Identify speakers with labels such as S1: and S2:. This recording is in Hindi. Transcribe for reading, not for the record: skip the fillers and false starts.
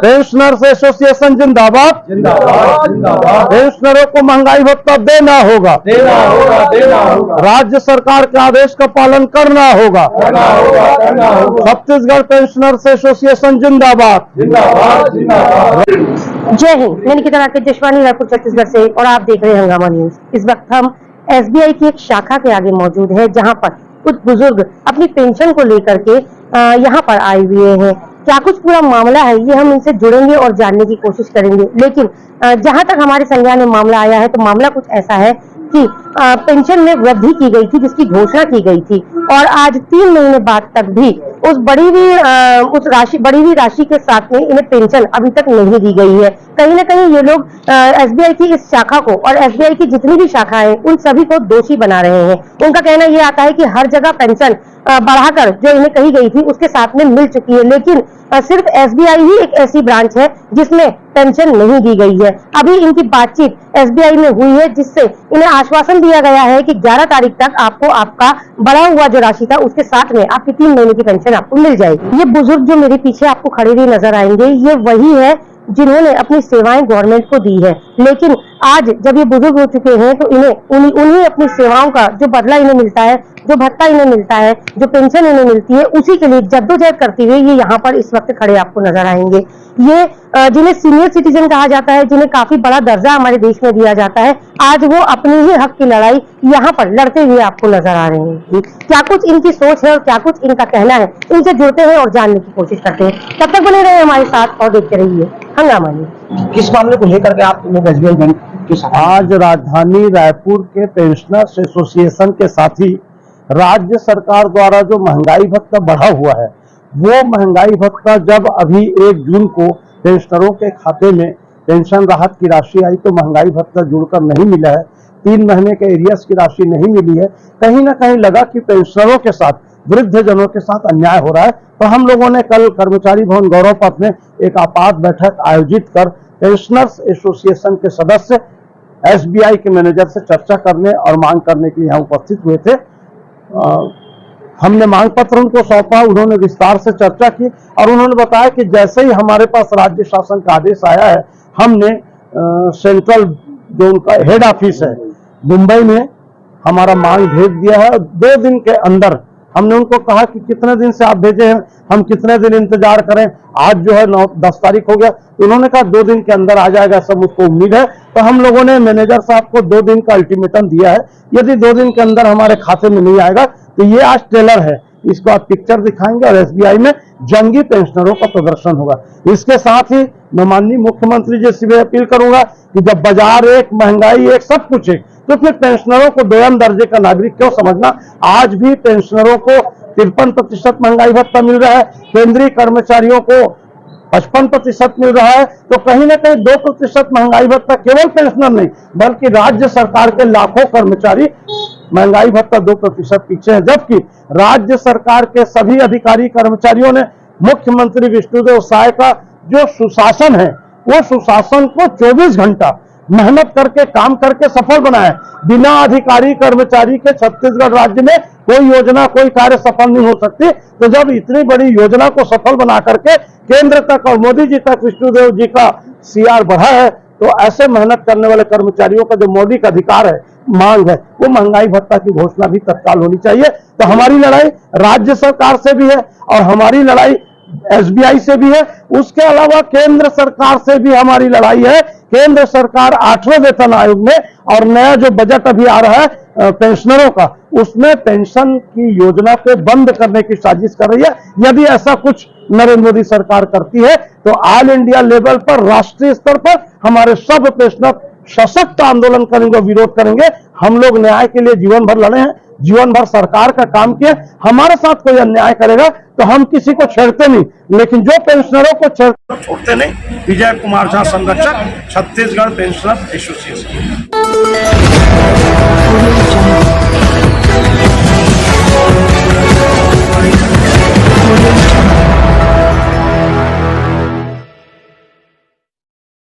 S1: पेंशनर्स एसोसिएशन जिंदाबाद जिंदाबाद जिंदाबाद। पेंशनरों को महंगाई भत्ता देना होगा देना होगा देना होगा। राज्य सरकार के आदेश का पालन करना होगा करना होगा करना होगा। छत्तीसगढ़ पेंशनर्स एसोसिएशन जिंदाबाद जिंदाबाद जिंदाबाद।
S2: जय हिंद। मैं निकिता राकेश जशवानी, रायपुर छत्तीसगढ़ से, और आप देख रहे हैं हंगामा न्यूज। इस वक्त हम एसबीआई की एक शाखा के आगे मौजूद है, जहां पर कुछ बुजुर्ग अपनी पेंशन को लेकर के यहाँ पर आए हुए हैं। क्या कुछ पूरा मामला है, ये हम इनसे जुड़ेंगे और जानने की कोशिश करेंगे। लेकिन जहां तक हमारे संज्ञान में मामला आया है, तो मामला कुछ ऐसा है कि पेंशन में वृद्धि की गई थी, जिसकी घोषणा की गई थी, और आज 3 महीने बाद तक भी उस बढ़ी हुई राशि के साथ में इन्हें पेंशन अभी तक नहीं दी गई है। कहीं ना कहीं ये लोग एसबीआई की इस शाखा को और एसबीआई की जितनी भी शाखाएं उन सभी को दोषी बना रहे हैं। उनका कहना ये आता है कि हर जगह पेंशन बढ़ाकर जो इन्हें कही गई थी उसके साथ में मिल चुकी है, लेकिन सिर्फ एसबीआई ही एक ऐसी ब्रांच है जिसमें पेंशन नहीं दी गई है। अभी इनकी बातचीत एसबीआई में हुई है, जिससे इन्हें आश्वासन दिया गया है कि 11 तारीख तक आपको आपका बढ़ा हुआ जो राशि था उसके साथ में आपकी 3 महीने की पेंशन आपको मिल जाएगी। ये बुजुर्ग जो मेरे पीछे आपको खड़े हुए नजर आएंगे, ये वही है जिन्होंने अपनी सेवाएं गवर्नमेंट को दी है। लेकिन आज जब ये बुजुर्ग हो चुके हैं, तो इन्हें उन्हीं अपनी सेवाओं का जो बदला इन्हें मिलता है, जो भत्ता इन्हें मिलता है, जो पेंशन इन्हें मिलती है, उसी के लिए जद्दोजहद करते हुए ये यहाँ पर इस वक्त खड़े आपको नजर आएंगे। ये जिन्हें सीनियर सिटीजन कहा जाता है, जिन्हें काफी बड़ा दर्जा हमारे देश में दिया जाता है, आज वो अपने ही हक की लड़ाई यहाँ पर लड़ते हुए आपको नजर आ रहे हैं। क्या कुछ इनकी सोच है और क्या कुछ इनका कहना है, इनसे जुड़ते हैं और जानने की कोशिश करते हैं। तब तक बने रहे हमारे साथ और देखते रहिए हंगामा न्यूज़।
S3: किस मामले को लेकर के आप लोग एसबीआई बैंक के साथ?
S1: आज राजधानी रायपुर के पेंशनर्स एसोसिएशन के साथी राज्य सरकार द्वारा जो महंगाई भत्ता बढ़ा हुआ है, वो महंगाई भत्ता जब अभी 1 जून को पेंशनरों के खाते में पेंशन राहत की राशि आई, तो महंगाई भत्ता जुड़कर नहीं मिला है। 3 महीने के एरियर्स की राशि नहीं मिली है। कहीं ना कहीं लगा कि पेंशनरों के साथ, वृद्धजनों के साथ अन्याय हो रहा है। तो हम लोगों ने कल कर्मचारी भवन गौरव पथ में एक आपात बैठक आयोजित कर पेंशनर्स एसोसिएशन के सदस्य एसबीआई के मैनेजर से चर्चा करने और मांग करने के लिए यहाँ उपस्थित हुए थे। हमने मांग पत्र उनको सौंपा, उन्होंने विस्तार से चर्चा की और उन्होंने बताया कि जैसे ही हमारे पास राज्य शासन का आदेश आया है, हमने सेंट्रल जो उनका हेड ऑफिस है मुंबई में हमारा मांग भेज दिया है। 2 दिन के अंदर हमने उनको कहा कि कितने दिन से आप भेजे हैं, हम कितने दिन इंतजार करें। आज जो है 10 तारीख हो गया, तो उन्होंने कहा 2 दिन के अंदर आ जाएगा, सब मुझको उम्मीद है। तो हम लोगों ने मैनेजर साहब को 2 दिन का अल्टीमेटम दिया है। यदि 2 दिन के अंदर हमारे खाते में नहीं आएगा, तो ये आज ट्रेलर है, इसको आप पिक्चर दिखाएंगे और एसबीआई में जंगी पेंशनरों का प्रदर्शन होगा। इसके साथ ही मैं माननीय मुख्यमंत्री जी से भी अपील करूंगा कि जब बाजार एक, महंगाई एक, सब कुछ एक, तो फिर पेंशनरों को दोयम दर्जे का नागरिक क्यों समझना। आज भी पेंशनरों को 53% महंगाई भत्ता मिल रहा है, केंद्रीय कर्मचारियों को 55% मिल रहा है। तो कहीं ना कहीं 2% महंगाई भत्ता केवल पेंशनर नहीं, बल्कि राज्य सरकार के लाखों कर्मचारी महंगाई भत्ता 2% पीछे है। जबकि राज्य सरकार के सभी अधिकारी कर्मचारियों ने मुख्यमंत्री विष्णुदेव साय का जो सुशासन है, वो सुशासन को 24 घंटा मेहनत करके, काम करके सफल बनाया। बिना अधिकारी कर्मचारी के छत्तीसगढ़ राज्य में कोई योजना, कोई कार्य सफल नहीं हो सकती। तो जब इतनी बड़ी योजना को सफल बना करके केंद्र तक और मोदी जी तक विष्णुदेव जी का सीआर बढ़ा है, तो ऐसे मेहनत करने वाले कर्मचारियों का जो मौलिक अधिकार है, मांग है, वो महंगाई भत्ता की घोषणा भी तत्काल होनी चाहिए। तो हमारी लड़ाई राज्य सरकार से भी है और हमारी लड़ाई एसबीआई से भी है। उसके अलावा केंद्र सरकार से भी हमारी लड़ाई है। केंद्र सरकार 8वें वेतन आयोग में और नया जो बजट अभी आ रहा है पेंशनरों का, उसमें पेंशन की योजना को बंद करने की साजिश कर रही है। यदि ऐसा कुछ नरेंद्र मोदी सरकार करती है, तो ऑल इंडिया लेवल पर, राष्ट्रीय स्तर पर हमारे सब पेंशनर सशक्त आंदोलन करेंगे, विरोध करेंगे। हम लोग न्याय के लिए जीवन भर लड़े हैं, जीवन भर सरकार का काम किया। हमारे साथ कोई अन्याय करेगा तो हम किसी को छेड़ते नहीं, लेकिन जो पेंशनरों को छोड़ते नहीं। विजय कुमार झा, संरक्षक, छत्तीसगढ़ पेंशनर एसोसिएशन।